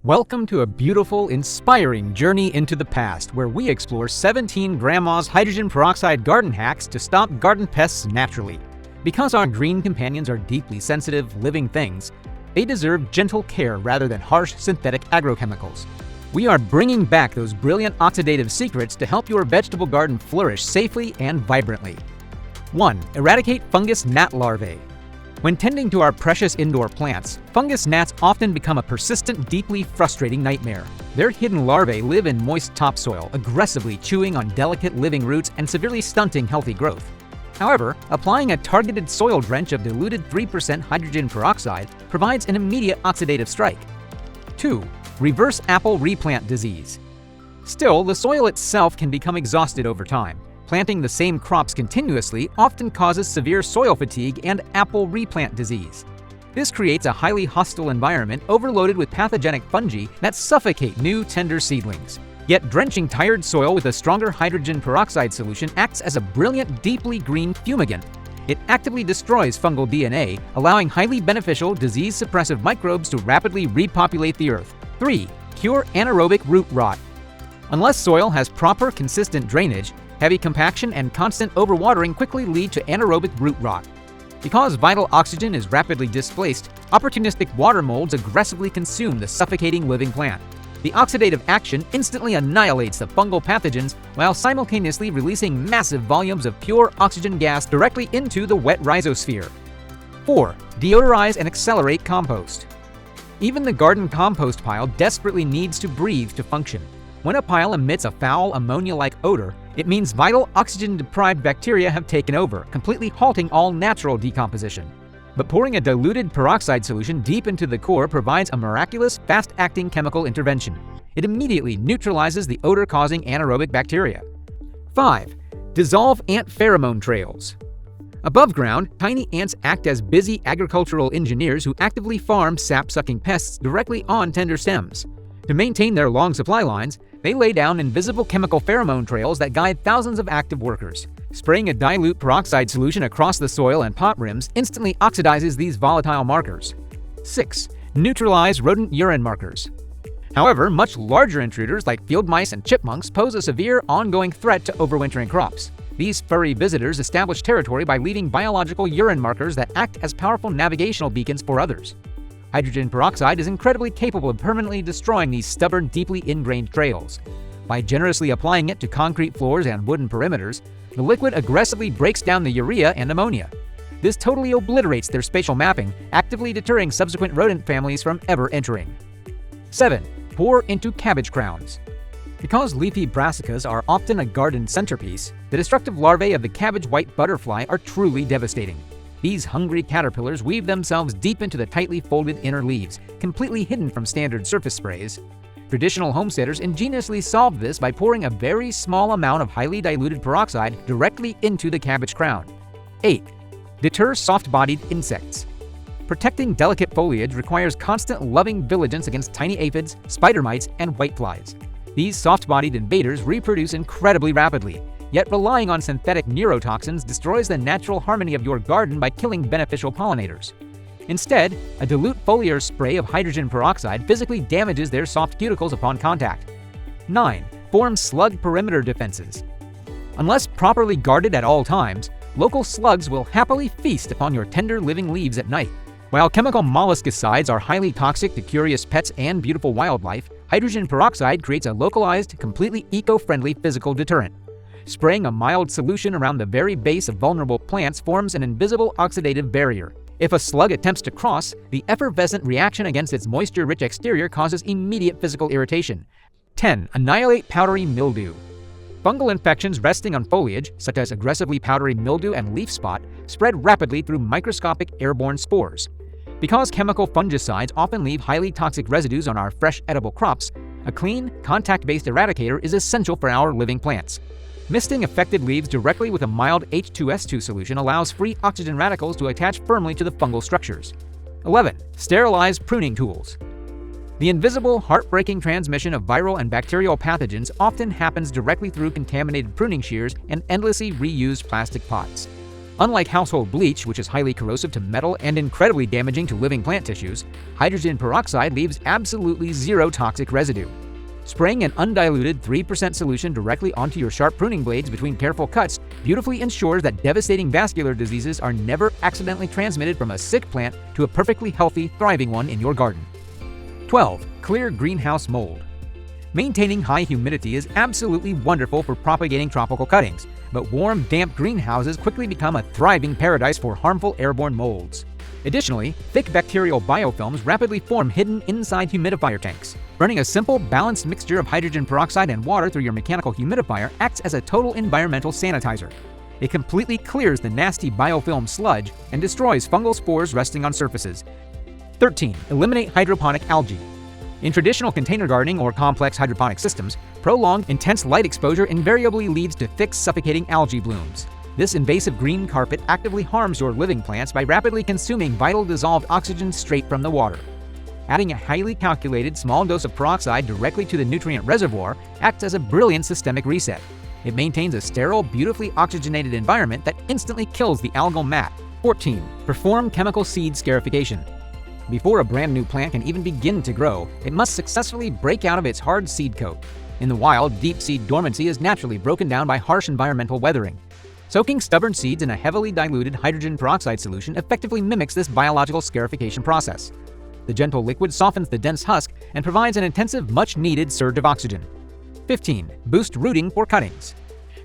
Welcome to a beautiful, inspiring journey into the past where we explore 17 Grandma's hydrogen peroxide garden hacks to stop garden pests naturally. Because our green companions are deeply sensitive, living things, they deserve gentle care rather than harsh synthetic agrochemicals. We are bringing back those brilliant oxidative secrets to help your vegetable garden flourish safely and vibrantly. 1. Eradicate fungus gnat larvae. When tending to our precious indoor plants, fungus gnats often become a persistent, deeply frustrating nightmare. Their hidden larvae live in moist topsoil, aggressively chewing on delicate living roots and severely stunting healthy growth. However, applying a targeted soil drench of diluted 3% hydrogen peroxide provides an immediate oxidative strike. 2. Reverse apple replant disease. Still, the soil itself can become exhausted over time. Planting the same crops continuously often causes severe soil fatigue and apple replant disease. This creates a highly hostile environment overloaded with pathogenic fungi that suffocate new, tender seedlings. Yet drenching tired soil with a stronger hydrogen peroxide solution acts as a brilliant, deeply green fumigant. It actively destroys fungal DNA, allowing highly beneficial, disease-suppressive microbes to rapidly repopulate the earth. 3. Cure anaerobic root rot. Unless soil has proper, consistent drainage, heavy compaction and constant overwatering quickly lead to anaerobic root rot. Because vital oxygen is rapidly displaced, opportunistic water molds aggressively consume the suffocating living plant. The oxidative action instantly annihilates the fungal pathogens while simultaneously releasing massive volumes of pure oxygen gas directly into the wet rhizosphere. 4. Deodorize and accelerate compost. Even the garden compost pile desperately needs to breathe to function. When a pile emits a foul ammonia-like odor, it means vital oxygen-deprived bacteria have taken over, completely halting all natural decomposition. But pouring a diluted peroxide solution deep into the core provides a miraculous, fast-acting chemical intervention. It immediately neutralizes the odor-causing anaerobic bacteria. 5. Dissolve ant pheromone trails. Above ground, tiny ants act as busy agricultural engineers who actively farm sap-sucking pests directly on tender stems. To maintain their long supply lines, they lay down invisible chemical pheromone trails that guide thousands of active workers. Spraying a dilute peroxide solution across the soil and pot rims instantly oxidizes these volatile markers. 6. Neutralize rodent urine markers. However, much larger intruders like field mice and chipmunks pose a severe, ongoing threat to overwintering crops. These furry visitors establish territory by leaving biological urine markers that act as powerful navigational beacons for others. Hydrogen peroxide is incredibly capable of permanently destroying these stubborn, deeply ingrained trails. By generously applying it to concrete floors and wooden perimeters, the liquid aggressively breaks down the urea and ammonia. This totally obliterates their spatial mapping, actively deterring subsequent rodent families from ever entering. 7. Pour into cabbage crowns. Because leafy brassicas are often a garden centerpiece, the destructive larvae of the cabbage white butterfly are truly devastating. These hungry caterpillars weave themselves deep into the tightly folded inner leaves, completely hidden from standard surface sprays. Traditional homesteaders ingeniously solved this by pouring a very small amount of highly diluted peroxide directly into the cabbage crown. 8. Deter soft-bodied insects. Protecting delicate foliage requires constant loving vigilance against tiny aphids, spider mites, and whiteflies. These soft-bodied invaders reproduce incredibly rapidly, yet relying on synthetic neurotoxins destroys the natural harmony of your garden by killing beneficial pollinators. Instead, a dilute foliar spray of hydrogen peroxide physically damages their soft cuticles upon contact. 9. Form slug perimeter defenses. Unless properly guarded at all times, local slugs will happily feast upon your tender living leaves at night. While chemical molluscicides are highly toxic to curious pets and beautiful wildlife, hydrogen peroxide creates a localized, completely eco-friendly physical deterrent. Spraying a mild solution around the very base of vulnerable plants forms an invisible oxidative barrier. If a slug attempts to cross, the effervescent reaction against its moisture-rich exterior causes immediate physical irritation. 10. Annihilate powdery mildew. Fungal infections resting on foliage, such as aggressively powdery mildew and leaf spot, spread rapidly through microscopic airborne spores. Because chemical fungicides often leave highly toxic residues on our fresh edible crops, a clean, contact-based eradicator is essential for our living plants. Misting affected leaves directly with a mild H2S2 solution allows free oxygen radicals to attach firmly to the fungal structures. 11. Sterilize pruning tools. The invisible, heartbreaking transmission of viral and bacterial pathogens often happens directly through contaminated pruning shears and endlessly reused plastic pots. Unlike household bleach, which is highly corrosive to metal and incredibly damaging to living plant tissues, hydrogen peroxide leaves absolutely zero toxic residue. Spraying an undiluted 3% solution directly onto your sharp pruning blades between careful cuts beautifully ensures that devastating vascular diseases are never accidentally transmitted from a sick plant to a perfectly healthy, thriving one in your garden. 12. Clear greenhouse mold. Maintaining high humidity is absolutely wonderful for propagating tropical cuttings, but warm, damp greenhouses quickly become a thriving paradise for harmful airborne molds. Additionally, thick bacterial biofilms rapidly form hidden inside humidifier tanks. Running a simple, balanced mixture of hydrogen peroxide and water through your mechanical humidifier acts as a total environmental sanitizer. It completely clears the nasty biofilm sludge and destroys fungal spores resting on surfaces. 13. Eliminate hydroponic algae. In traditional container gardening or complex hydroponic systems, prolonged, intense light exposure invariably leads to thick, suffocating algae blooms. This invasive green carpet actively harms your living plants by rapidly consuming vital dissolved oxygen straight from the water. Adding a highly calculated small dose of peroxide directly to the nutrient reservoir acts as a brilliant systemic reset. It maintains a sterile, beautifully oxygenated environment that instantly kills the algal mat. 14. Perform chemical seed scarification. Before a brand new plant can even begin to grow, it must successfully break out of its hard seed coat. In the wild, deep seed dormancy is naturally broken down by harsh environmental weathering. Soaking stubborn seeds in a heavily diluted hydrogen peroxide solution effectively mimics this biological scarification process. The gentle liquid softens the dense husk and provides an intensive, much-needed surge of oxygen. 15. Boost rooting for cuttings.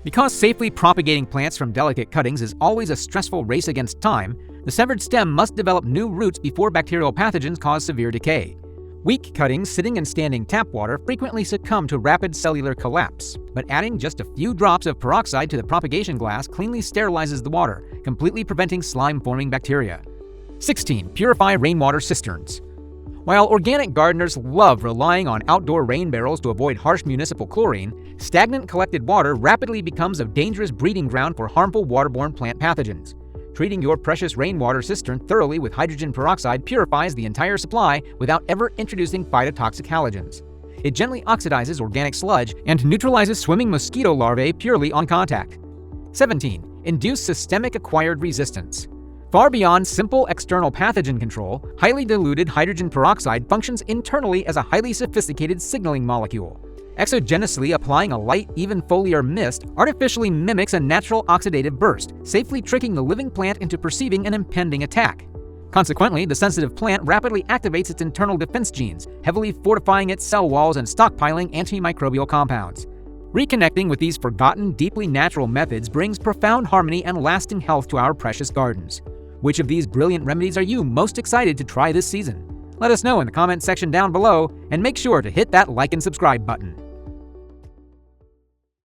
Because safely propagating plants from delicate cuttings is always a stressful race against time, the severed stem must develop new roots before bacterial pathogens cause severe decay. Weak cuttings sitting in standing tap water frequently succumb to rapid cellular collapse, but adding just a few drops of peroxide to the propagation glass cleanly sterilizes the water, completely preventing slime-forming bacteria. 16. Purify rainwater cisterns. While organic gardeners love relying on outdoor rain barrels to avoid harsh municipal chlorine, stagnant collected water rapidly becomes a dangerous breeding ground for harmful waterborne plant pathogens. Treating your precious rainwater cistern thoroughly with hydrogen peroxide purifies the entire supply without ever introducing phytotoxic halogens. It gently oxidizes organic sludge and neutralizes swimming mosquito larvae purely on contact. 17. Induce systemic acquired resistance. Far beyond simple external pathogen control, highly diluted hydrogen peroxide functions internally as a highly sophisticated signaling molecule. Exogenously applying a light, even foliar mist artificially mimics a natural oxidative burst, safely tricking the living plant into perceiving an impending attack. Consequently, the sensitive plant rapidly activates its internal defense genes, heavily fortifying its cell walls and stockpiling antimicrobial compounds. Reconnecting with these forgotten, deeply natural methods brings profound harmony and lasting health to our precious gardens. Which of these brilliant remedies are you most excited to try this season? Let us know in the comment section down below, and make sure to hit that like and subscribe button.